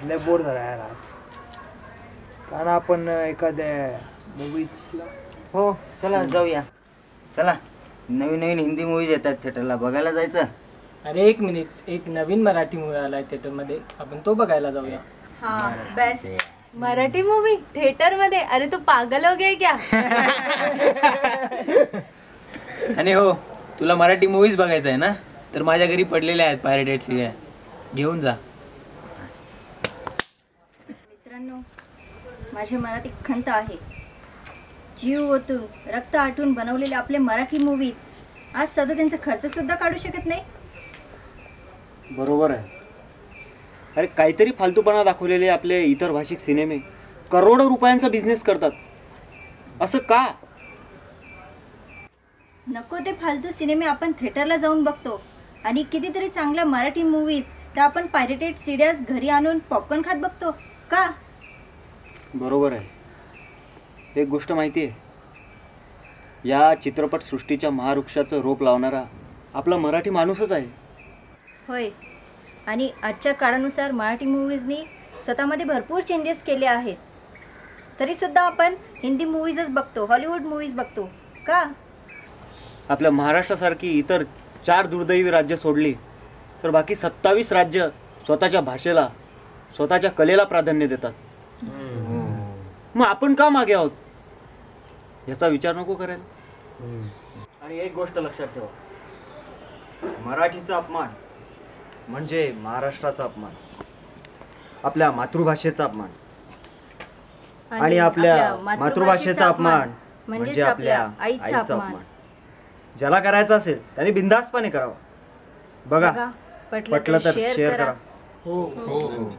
लय बोर झाला यार आज. कारण आपण एखाद्या मूवीजला. हो चला जाऊया. चला नवीन नवीन हिंदी मूवीज येतात थिएटरला, बघायला जायचं. अरे एक मिनिट, एक नवीन मराठी मूवी आलाय थिएटर मध्ये, आपण तो बघायला जाऊया. हाँ बेस्ट. मराठी मूवी थिएटर मध्ये? अरे तू पागल हो गया क्या? आणि हो, तुला मराठी मूवीज बघायचं आहे ना, तर माझ्या घरी पडलेल्या आहेत पायरेटेड सीड्या, घेऊन जा. मित्रांनो, माझ्या मनात एक खंत आहे. जीव ओतून रक्त आटून बनवलेले आपले मराठी मूवीज आज सध्या त्यांचा खर्च सुद्धा काढू शकत नाही. बरोबर आहे. अरे काहीतरी फालतूपणा दाखवलेले आपले इतर भाषिक सिनेमे करोडो रुपयांचा बिझनेस करतात. असं का? नको ते फालतू सिनेमे आपण थिएटरला जाऊन बघतो आणि कितीतरी चांगल्या मराठी मूवीज तर आपण पायरेटेड सीड्याज घरी आणून पॉपकॉर्न खात बघतो का? बरोबर आहे. एक गोष्ट माहिती आहे, या चित्रपटसृष्टीच्या महावृक्षाचं रोप लावणारा आपला मराठी माणूसच आहे. होय, आणि आजच्या काळानुसार मराठी मूवीजनी स्वतःमध्ये भरपूर चेंजेस केले आहेत. तरीसुद्धा आपण हिंदी मूवीजच बघतो, हॉलिवूड मूवीज बघतो का? आपल्या महाराष्ट्रासारखी इतर 4 दुर्दैवी राज्य सोडली तर बाकी 27 राज्य स्वतःच्या भाषेला, स्वतःच्या कलेला प्राधान्य देतात. मग आपण का मागे आहोत याचा विचार नको करायला. आणि एक गोष्ट लक्षात ठेवा, मराठीचा अपमान म्हणजे महाराष्ट्राचा अपमान, आपल्या मातृभाषेचा अपमान, आणि आपल्या मातृभाषेचा अपमान म्हणजे आपल्या आईचा अपमान. ज्याला करायचं असेल त्याने बिनधास्तपणे करावं. बघा, पटलं तर शेअर करा. हो हो.